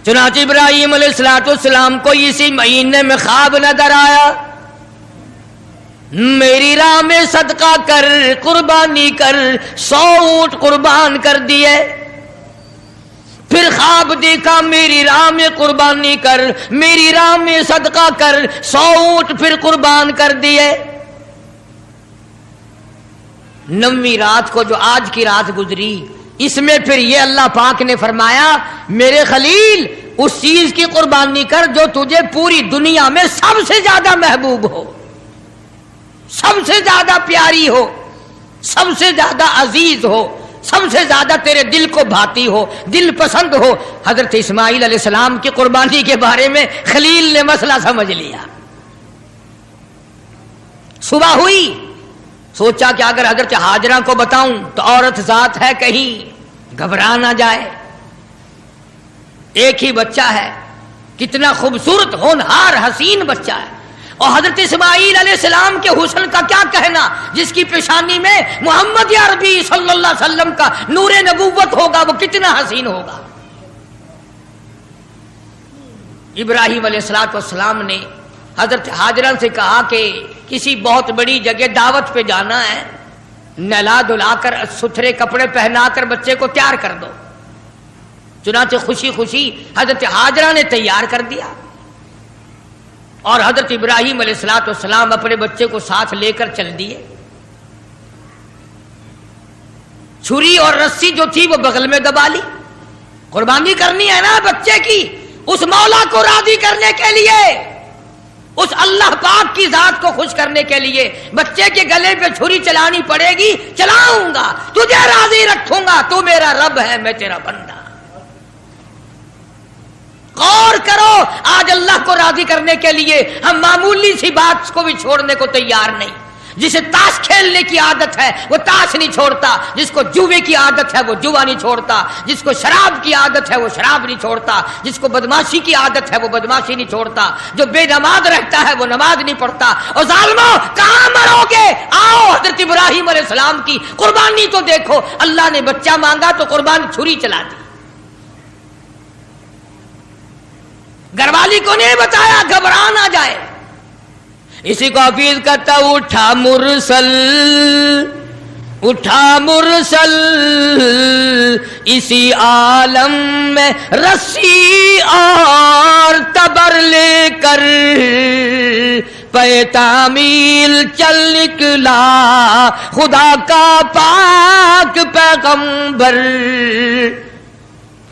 چنانچہ ابراہیم علیہ السلام کو اسی مہینے میں خواب نظر آیا، میری راہ میں صدقہ کر، قربانی کر، 100 اونٹ قربان کر دیے۔ پھر خواب دیکھا میری راہ میں قربانی کر، میری راہ میں صدقہ کر، 100 اونٹ پھر قربان کر دیے۔ 9ویں رات کو جو آج کی رات گزری، اس میں پھر یہ اللہ پاک نے فرمایا میرے خلیل اس چیز کی قربانی کر جو تجھے پوری دنیا میں سب سے زیادہ محبوب ہو، سب سے زیادہ پیاری ہو، سب سے زیادہ عزیز ہو، سب سے زیادہ تیرے دل کو بھاتی ہو، دل پسند ہو۔ حضرت اسماعیل علیہ السلام کی قربانی کے بارے میں خلیل نے مسئلہ سمجھ لیا۔ صبح ہوئی، سوچا کہ اگر حضرت ہاجرہ کو بتاؤں تو عورت ذات ہے، کہیں گھبرا نہ جائے، ایک ہی بچہ ہے، کتنا خوبصورت ہونہار حسین بچہ ہے، اور حضرت اسماعیل علیہ السلام کے حسن کا کیا کہنا، جس کی پیشانی میں محمد عربی صلی اللہ علیہ وسلم کا نور نبوت ہوگا، وہ کتنا حسین ہوگا۔ ابراہیم علیہ السلام نے حضرت ہاجرہ سے کہا کہ کسی بہت بڑی جگہ دعوت پہ جانا ہے، نہلا دھلا کر ستھرے کپڑے پہنا کر بچے کو تیار کر دو۔ چنانچہ خوشی خوشی حضرت ہاجرہ نے تیار کر دیا، اور حضرت ابراہیم علیہ السلام اپنے بچے کو ساتھ لے کر چل دیے۔ چھری اور رسی جو تھی وہ بغل میں دبا لی، قربانی کرنی ہے نا بچے کی، اس مولا کو راضی کرنے کے لیے، اس اللہ پاک کی ذات کو خوش کرنے کے لیے بچے کے گلے پہ چھری چلانی پڑے گی، چلاؤں گا، تجھے راضی رکھوں گا، تو میرا رب ہے، میں تیرا بندہ۔ غور کرو، آج اللہ کو راضی کرنے کے لیے ہم معمولی سی بات کو بھی چھوڑنے کو تیار نہیں۔ جسے تاش کھیلنے کی عادت ہے وہ تاش نہیں چھوڑتا، جس کو جوے کی عادت ہے وہ جوا نہیں چھوڑتا، جس کو شراب کی عادت ہے وہ شراب نہیں چھوڑتا، جس کو بدماشی کی عادت ہے وہ بدماشی نہیں چھوڑتا، جو بے نماز رہتا ہے وہ نماز نہیں پڑھتا۔ اور ظالموں کہاں مرو گے؟ آؤ حضرت ابراہیم علیہ السلام کی قربانی تو دیکھو، اللہ نے بچہ مانگا تو قربان چھری چلا دی۔ گھر والی کو نہیں بتایا، گھبرا نہ جائے۔ اسی کو حفیظ کہتا اٹھا مرسل، اٹھا مرسل اسی عالم میں رسی اور تبر لے کر، پے تعمیل چل نکلا خدا کا پاک پیغمبر۔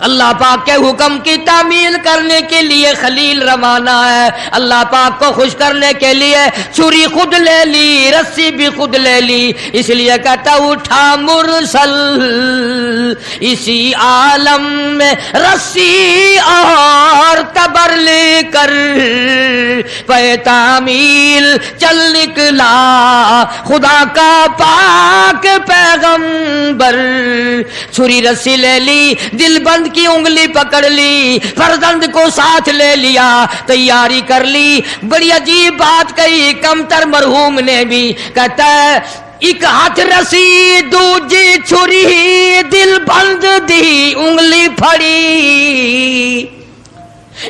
اللہ پاک کے حکم کی تعمیل کرنے کے لیے خلیل روانہ ہے، اللہ پاک کو خوش کرنے کے لیے چھری خود لے لی، رسی بھی خود لے لی، اس لیے کہتا اٹھا مرسل اسی عالم میں رسی اور تبر لے کر، پے تعمیل چل نکلا خدا کا پاک پیغمبر۔ چھری رسی لے لی، دل بند کی انگلی پکڑ لی، فرزند کو ساتھ لے لیا، تیاری کر لی۔ بڑی عجیب بات کہی کمتر مرحوم نے بھی، کہتا ہے ایک ہاتھ رسی دوجی چھری، دل بند دی انگلی پھڑی۔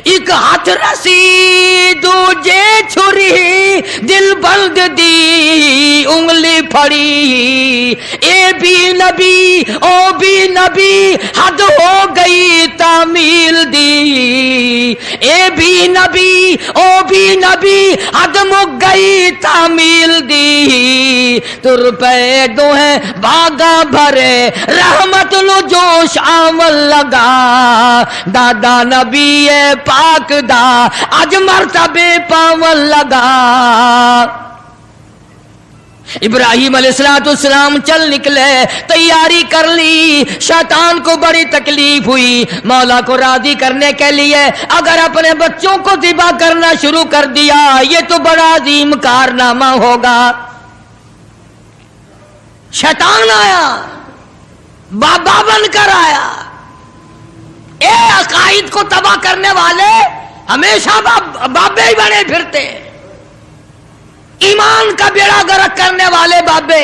ایک ہاتھ رسی دوجے چھری، دل بند دی انگلی پھڑی۔ اے بھی نبی او بھی نبی، حد ہو گئی تعمیل دی۔ اے بھی نبی او بھی نبی، حد مک گئی تعمیل دی۔ تر پہ دو ہیں باغا بھرے، رحمت لو جوش آمل لگا، دادا نبی پاک دا اج مرتبے پاون لگا۔ ابراہیم علیہ السلام چل نکلے، تیاری کر لی۔ شیطان کو بڑی تکلیف ہوئی، مولا کو راضی کرنے کے لیے اگر اپنے بچوں کو ذبح کرنا شروع کر دیا یہ تو بڑا عظیم کارنامہ ہوگا۔ شیطان آیا، بابا بن کر آیا۔ اے عقائد کو تباہ کرنے والے ہمیشہ بابے ہی بنے پھرتے، ایمان کا بیڑا غرق کرنے والے بابے،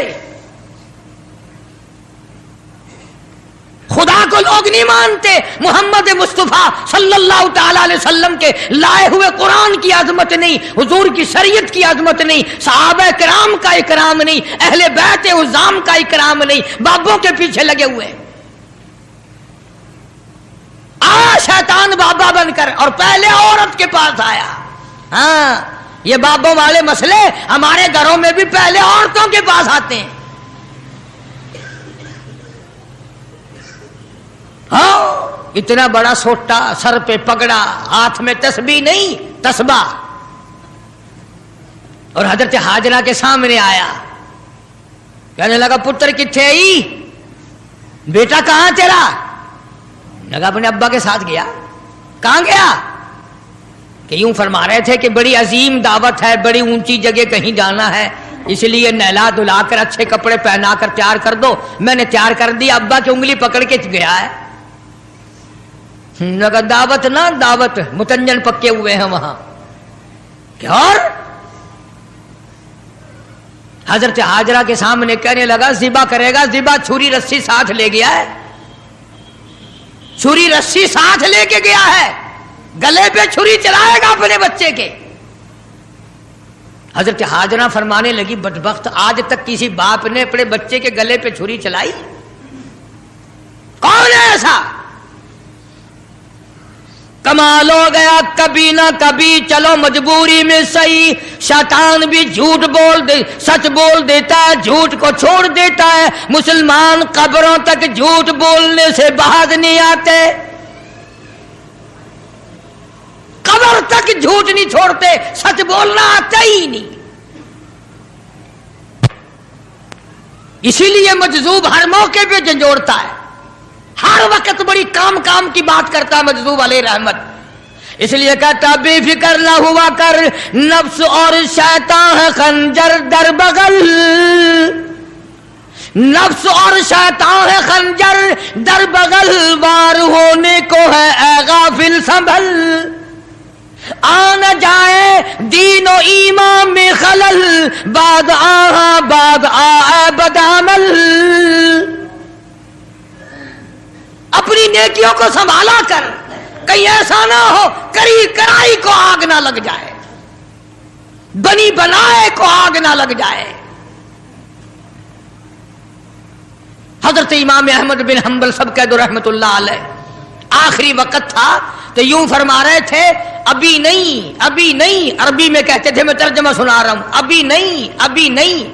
خدا کو لوگ نہیں مانتے محمد مصطفیٰ صلی اللہ تعالی علیہ وسلم کے لائے ہوئے قرآن کی عظمت نہیں، حضور کی شریعت کی عظمت نہیں، صحابہ کرام کا اکرام نہیں، اہل بیت عظام کا اکرام نہیں، بابوں کے پیچھے لگے ہوئے ہیں۔ شیطان بابا بن کر اور پہلے عورت کے پاس آیا۔ ہاں یہ بابوں والے مسئلے ہمارے گھروں میں بھی پہلے عورتوں کے پاس آتے ہیں۔ ہاں اتنا بڑا سوٹا، سر پہ پگڑا، ہاتھ میں تسبیح نہیں تسبیح، اور حضرت ہاجرہ کے سامنے آیا، کہنے لگا پتر کتھے آئی، بیٹا کہاں تیرا؟ لگا اپنے ابا کے ساتھ گیا۔ کہاں گیا؟ کہ یوں فرما رہے تھے کہ بڑی عظیم دعوت ہے، بڑی اونچی جگہ کہیں جانا ہے، اس لیے نہلا دھلا کر اچھے کپڑے پہنا کر تیار کر دو۔ میں نے تیار کر دیا، ابا کی انگلی پکڑ کے گیا ہے۔ لگا دعوت نہ دعوت، متنجن پکے ہوئے ہیں وہاں۔ کیا؟ اور حضرت ہاجرہ کے سامنے کہنے لگا ذبح کرے گا، ذبح چھری رسی ساتھ لے گیا ہے، چھری رسی ساتھ لے کے گیا ہے، گلے پہ چھری چلائے گا اپنے بچے کے۔ حضرت ہاجرہ فرمانے لگی بدبخت، آج تک کسی باپ نے اپنے بچے کے گلے پہ چھری چلائی؟ کون ہے ایسا؟ کمال ہو گیا، کبھی نہ کبھی چلو مجبوری میں صحیح، شیطان بھی جھوٹ سچ بول دیتا ہے، جھوٹ کو چھوڑ دیتا ہے۔ مسلمان قبروں تک جھوٹ بولنے سے باز نہیں آتے، قبر تک جھوٹ نہیں چھوڑتے، سچ بولنا آتا ہی نہیں۔ اسی لیے مجذوب ہر موقع پہ جھنجھوڑتا ہے، ہر وقت بڑی کام کی بات کرتا ہے مجذوب علیہ رحمت۔ اس لیے کہتا بے فکر نہ ہوا کر، نفس اور شیطان ہے خنجر در بغل، نفس اور شیطان ہے خنجر در بغل، وار ہونے کو ہے اے غافل سنبھل، آ نہ جائے دین و ایمان میں خلل، بعد آ بدعمل۔ اپنی نیکیوں کو سنبھالا کر، کہیں ایسا نہ ہو کری کرائی کو آگ نہ لگ جائے، بنی بنائے کو آگ نہ لگ جائے۔ حضرت امام احمد بن حنبل سب کہہ دو رحمت اللہ علیہ، آخری وقت تھا تو یوں فرما رہے تھے ابھی نہیں ابھی نہیں، عربی میں کہتے تھے، میں ترجمہ سنا رہا ہوں، ابھی نہیں ابھی نہیں۔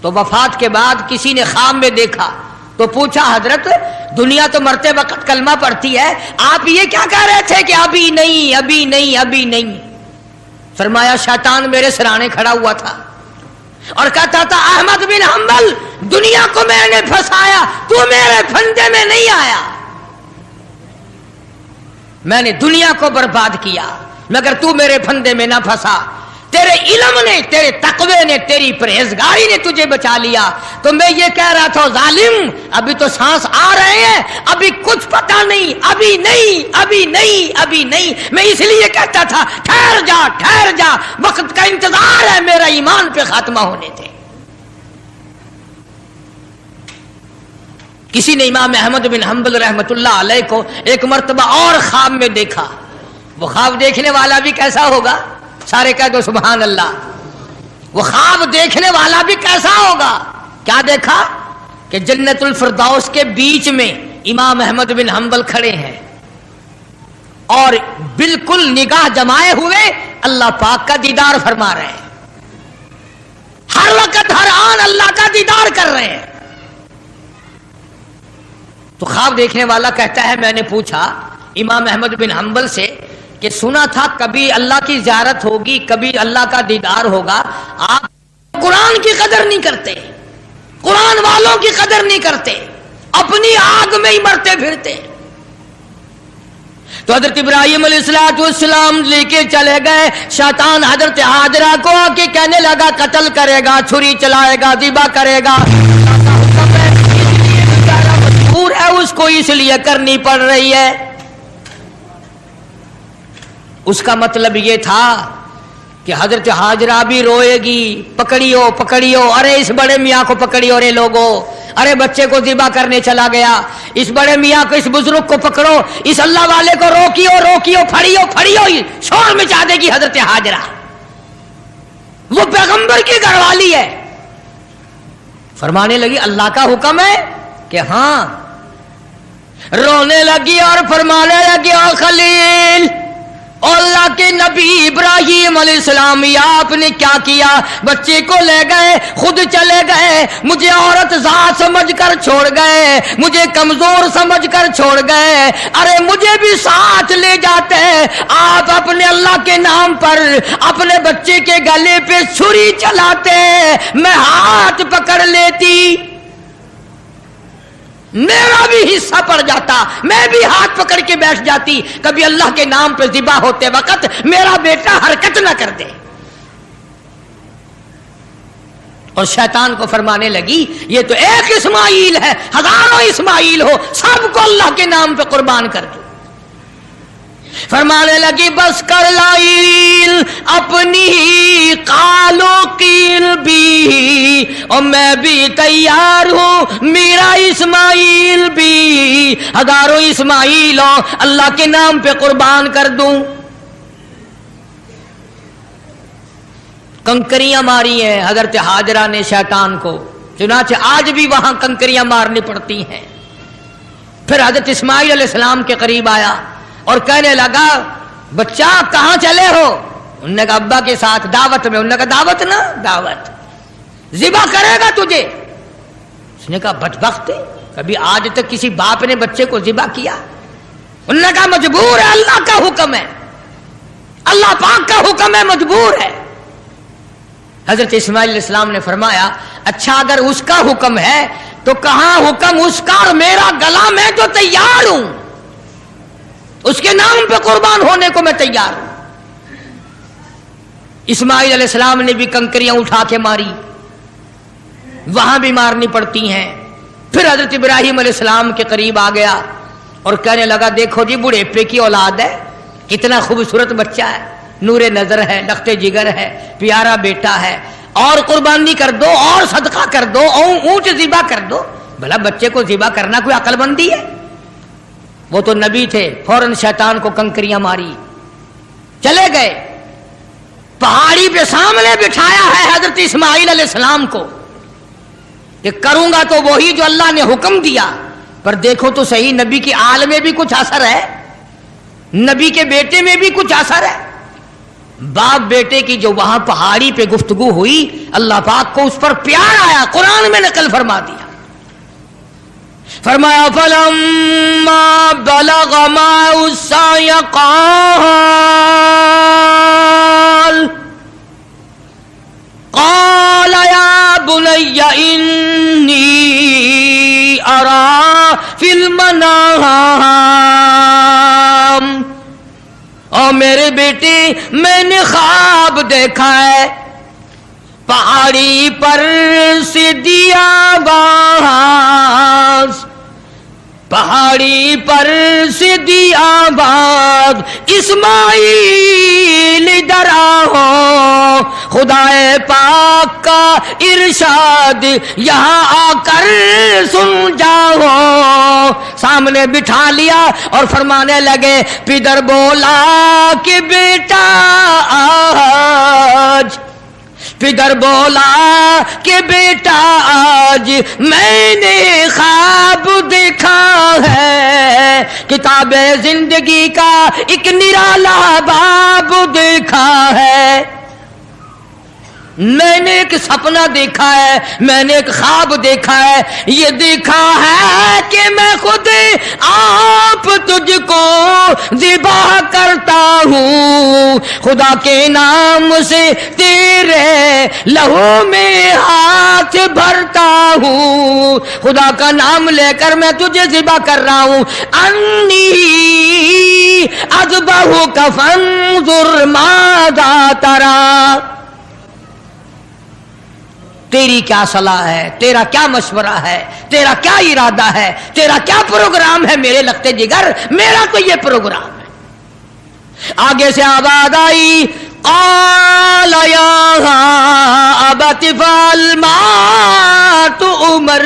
تو وفات کے بعد کسی نے خواب میں دیکھا تو پوچھا حضرت دنیا تو مرتے وقت کلمہ پڑھتی ہے، آپ یہ کیا کہہ رہے تھے کہ ابھی نہیں ابھی نہیں ابھی نہیں؟ فرمایا شیطان میرے سرانے کھڑا ہوا تھا اور کہتا تھا احمد بن حنبل دنیا کو میں نے پھنسایا، تو میرے پھندے میں نہیں آیا، میں نے دنیا کو برباد کیا مگر تو میرے پھندے میں نہ پھنسا، تیرے علم نے، تیرے تقوی نے، تیری پرہیزگاری نے تجھے بچا لیا۔ تو میں یہ کہہ رہا تھا ظالم ابھی تو سانس آ رہے ہیں، ابھی کچھ پتہ نہیں، ابھی نہیں ابھی نہیں ابھی نہیں۔ میں اس لیے کہتا تھا ٹھہر جا، وقت کا انتظار ہے، میرا ایمان پہ خاتمہ ہونے دے۔ کسی نے امام احمد بن حنبل رحمت اللہ علیہ کو ایک مرتبہ اور خواب میں دیکھا۔ وہ خواب دیکھنے والا بھی کیسا ہوگا؟ سارے کہہ دو سبحان اللہ۔ وہ خواب دیکھنے والا بھی کیسا ہوگا؟ کیا دیکھا کہ جنت الفردوس کے بیچ میں امام احمد بن حنبل کھڑے ہیں اور بالکل نگاہ جمائے ہوئے اللہ پاک کا دیدار فرما رہے ہیں، ہر وقت ہر آن اللہ کا دیدار کر رہے ہیں۔ تو خواب دیکھنے والا کہتا ہے میں نے پوچھا امام احمد بن حنبل سے کہ سنا تھا کبھی اللہ کی زیارت ہوگی، کبھی اللہ کا دیدار ہوگا، آپ قرآن کی قدر نہیں کرتے، قرآن والوں کی قدر نہیں کرتے، اپنی آگ میں ہی مرتے پھرتے۔ تو حضرت ابراہیم علیہ السلام لے کے چلے گئے، شیطان حضرت ہاجرہ کو آ کے کہنے لگا قتل کرے گا، چھری چلائے گا، ذبح کرے گا، مجبور ہے اس کو اس لیے کرنی پڑ رہی ہے۔ اس کا مطلب یہ تھا کہ حضرت ہاجرہ بھی روئے گی، پکڑیو ارے اس بڑے میاں کو پکڑیو رے لوگو، ارے بچے کو ذبح کرنے چلا گیا، اس بڑے میاں کو، اس بزرگ کو پکڑو، اس اللہ والے کو روکیو، پھڑیو، شور مچا دے گی حضرت ہاجرہ، وہ پیغمبر کی گھر والی ہے۔ فرمانے لگی اللہ کا حکم ہے کہ ہاں، رونے لگی اور فرمانے لگی او خلیل، اللہ کے نبی ابراہیم علیہ السلام، آپ نے کیا کیا؟ بچے کو لے گئے، خود چلے گئے، مجھے عورت ذات سمجھ کر چھوڑ گئے، مجھے کمزور سمجھ کر چھوڑ گئے، ارے مجھے بھی ساتھ لے جاتے، آپ اپنے اللہ کے نام پر اپنے بچے کے گلے پہ چھری چلاتے، میں ہاتھ پکڑ لیتی، میرا بھی حصہ پڑ جاتا، میں بھی ہاتھ پکڑ کے بیٹھ جاتی، کبھی اللہ کے نام پہ ذبح ہوتے وقت میرا بیٹا حرکت نہ کر دے۔ اور شیطان کو فرمانے لگی یہ تو ایک اسماعیل ہے، ہزاروں اسماعیل ہو، سب کو اللہ کے نام پہ قربان کر دو۔ فرمانے لگی بس کر لائل اپنی قالو قیل بھی، اور میں بھی تیار ہوں، میرا اسماعیل بھی، ہزاروں اسماعیل ہو اللہ کے نام پہ قربان کر دوں۔ کنکریاں ماری ہیں حضرت ہاجرہ نے شیطان کو، چنانچہ آج بھی وہاں کنکریاں مارنی پڑتی ہیں۔ پھر حضرت اسماعیل علیہ السلام کے قریب آیا اور کہنے لگا بچہ کہاں چلے ہو؟ انہوں نے کہا ابا کے ساتھ دعوت میں۔ انہوں نے کہا دعوت نہ دعوت، ذبح کرے گا تجھے۔ اس نے کہا بدبخت، کبھی آج تک کسی باپ نے بچے کو ذبح کیا؟ انہوں نے کہا مجبور ہے، اللہ کا حکم ہے، اللہ پاک کا حکم ہے، مجبور ہے۔ حضرت اسماعیل علیہ السلام نے فرمایا اچھا اگر اس کا حکم ہے تو کہاں حکم اس کا اور میرا گلا، میں تو تیار ہوں، اس کے نام پہ قربان ہونے کو میں تیار ہوں۔ اسماعیل علیہ السلام نے بھی کنکریاں اٹھا کے ماری، وہاں بھی مارنی پڑتی ہیں۔ پھر حضرت ابراہیم علیہ السلام کے قریب آ گیا اور کہنے لگا دیکھو جی بڑھیپے کی اولاد ہے، کتنا خوبصورت بچہ ہے، نور نظر ہے، لخت جگر ہے، پیارا بیٹا ہے، اور قربانی کر دو، اور صدقہ کر دو، اور اونٹ ذبح کر دو۔ بھلا بچے کو ذبح کرنا کوئی عقل مندی ہے؟ وہ تو نبی تھے، فوراً شیطان کو کنکریاں ماری، چلے گئے۔ پہاڑی پہ سامنے بٹھایا ہے حضرت اسماعیل علیہ السلام کو کہ کروں گا تو وہی جو اللہ نے حکم دیا، پر دیکھو تو صحیح نبی کی آل میں بھی کچھ اثر ہے، نبی کے بیٹے میں بھی کچھ اثر ہے۔ باپ بیٹے کی جو وہاں پہاڑی پہ گفتگو ہوئی، اللہ پاک کو اس پر پیار آیا، قرآن میں نقل فرما دیا۔ فرمایا فلما بلغ معه السعي قال يا بني إني أرى في المنام، اور میرے بیٹے میں نے خواب دیکھا ہے، پہاڑی پر سے دیا باز، پہاڑی پر سے دیا باز، اسماعیل ادھر آؤ، خدا پاک کا ارشاد یہاں آ کر سن جاؤ۔ سامنے بٹھا لیا اور فرمانے لگے، پدر بولا کہ بیٹا آج، پدر بولا کہ بیٹا آج میں نے خواب دیکھا ہے، کتاب زندگی کا ایک نرالا باب دیکھا ہے، میں نے ایک سپنا دیکھا ہے، میں نے ایک خواب دیکھا ہے، یہ دیکھا ہے کہ میں خود آپ تجھ کو ذبح کرتا ہوں، خدا کے نام سے تیرے لہو میں ہاتھ بھرتا ہوں، خدا کا نام لے کر میں تجھے ذبح کر رہا ہوں۔ انی اذبحک فانظر ماذا تری، تیری کیا صلاح ہے، تیرا کیا مشورہ ہے، تیرا کیا ارادہ ہے، تیرا کیا پروگرام ہے میرے لخت جگر؟ میرا تو یہ پروگرام ہے۔ آگے سے آواز آئی قال یا ابت افعل ما تؤمر،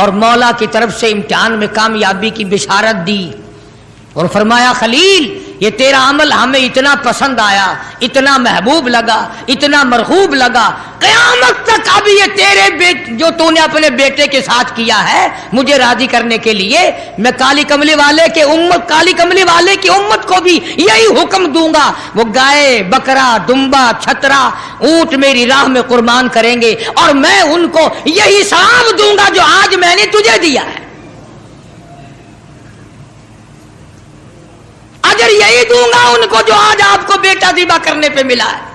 اور مولا کی طرف سے امتحان میں کامیابی کی بشارت دی اور فرمایا خلیل یہ تیرا عمل ہمیں اتنا پسند آیا، اتنا محبوب لگا، اتنا مرغوب لگا، قیامت تک اب یہ تیرے جو تو نے اپنے بیٹے کے ساتھ کیا ہے مجھے راضی کرنے کے لیے میں کالی کملی والے کی امت کو بھی یہی حکم دوں گا، وہ گائے بکرا دمبا چھترا اونٹ میری راہ میں قربان کریں گے اور میں ان کو یہی ثواب دوں گا جو آج میں نے تجھے دیا ہے، اجر یہی دوں گا ان کو جو آج آپ کو بیٹا ذبح کرنے پہ ملا ہے۔